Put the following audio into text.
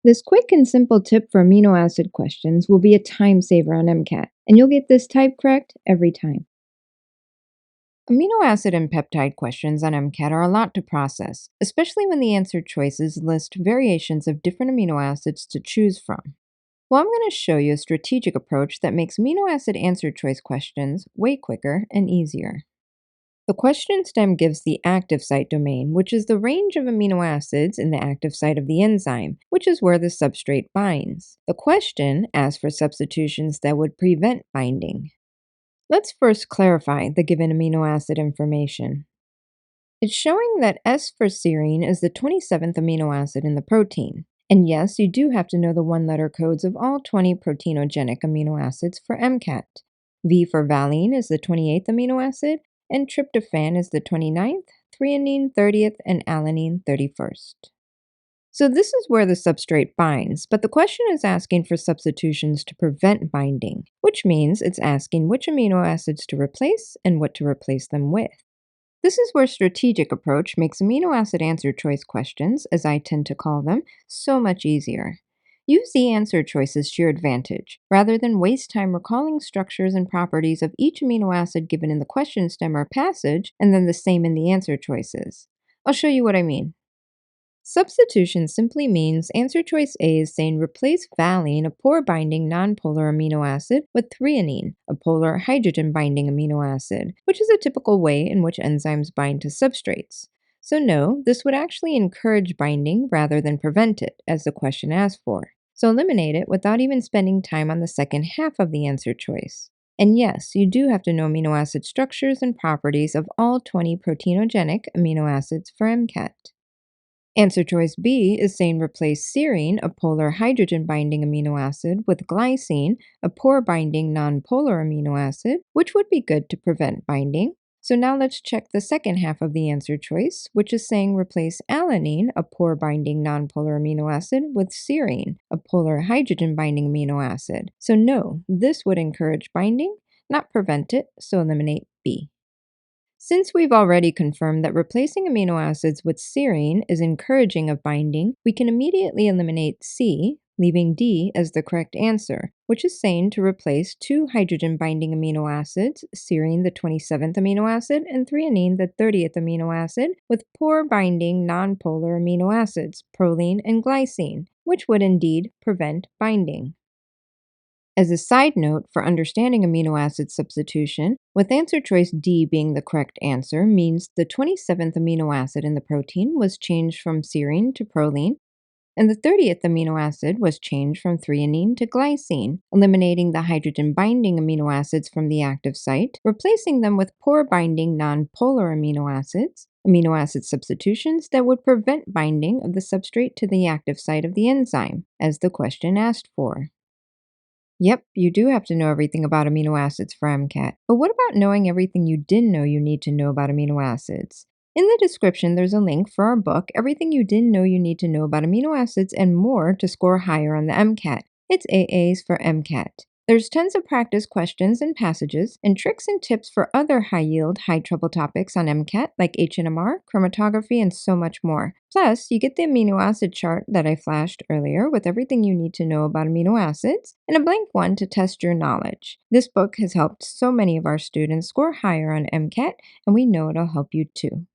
This quick and simple tip for amino acid questions will be a time saver on MCAT, and you'll get this type correct every time. Amino acid and peptide questions on MCAT are a lot to process, especially when the answer choices list variations of different amino acids to choose from. Well, I'm going to show you a strategic approach that makes amino acid answer choice questions way quicker and easier. The question stem gives the active site domain, which is the range of amino acids in the active site of the enzyme, which is where the substrate binds. The question asks for substitutions that would prevent binding. Let's first clarify the given amino acid information. It's showing that S for serine is the 27th amino acid in the protein. And yes, you do have to know the one-letter codes of all 20 proteinogenic amino acids for MCAT. V for valine is the 28th amino acid, and tryptophan is the 29th, threonine 30th, and alanine 31st. So this is where the substrate binds, but the question is asking for substitutions to prevent binding, which means it's asking which amino acids to replace and what to replace them with. This is where strategic approach makes amino acid answer choice questions, as I tend to call them, so much easier. Use the answer choices to your advantage, rather than waste time recalling structures and properties of each amino acid given in the question stem or passage, and then the same in the answer choices. I'll show you what I mean. Substitution simply means answer choice A is saying replace valine, a poor-binding nonpolar amino acid, with threonine, a polar hydrogen-binding amino acid, which is a typical way in which enzymes bind to substrates. So no, this would actually encourage binding rather than prevent it, as the question asks for. So eliminate it without even spending time on the second half of the answer choice. And yes, you do have to know amino acid structures and properties of all 20 proteinogenic amino acids for MCAT. Answer choice B is saying replace serine, a polar hydrogen-binding amino acid, with glycine, a poor-binding nonpolar amino acid, which would be good to prevent binding. So now let's check the second half of the answer choice, which is saying replace alanine, a poor-binding nonpolar amino acid, with serine, a polar hydrogen-binding amino acid. So no, this would encourage binding, not prevent it, so eliminate B. Since we've already confirmed that replacing amino acids with serine is encouraging of binding, we can immediately eliminate C, leaving D as the correct answer, which is saying to replace two hydrogen-binding amino acids, serine the 27th amino acid and threonine the 30th amino acid, with poor-binding nonpolar amino acids, proline and glycine, which would indeed prevent binding. As a side note, for understanding amino acid substitution, with answer choice D being the correct answer means the 27th amino acid in the protein was changed from serine to proline, and the 30th amino acid was changed from threonine to glycine, eliminating the hydrogen-binding amino acids from the active site, replacing them with poor-binding nonpolar amino acid substitutions that would prevent binding of the substrate to the active site of the enzyme, as the question asked for. Yep, you do have to know everything about amino acids for MCAT. But what about knowing everything you didn't know you need to know about amino acids? In the description, there's a link for our book, Everything You Didn't Know You Need to Know About Amino Acids and More to Score Higher on the MCAT. It's AAs for MCAT. There's tons of practice questions and passages, and tricks and tips for other high-yield, high-trouble topics on MCAT like HNMR, chromatography, and so much more. Plus, you get the amino acid chart that I flashed earlier with everything you need to know about amino acids, and a blank one to test your knowledge. This book has helped so many of our students score higher on MCAT, and we know it'll help you too.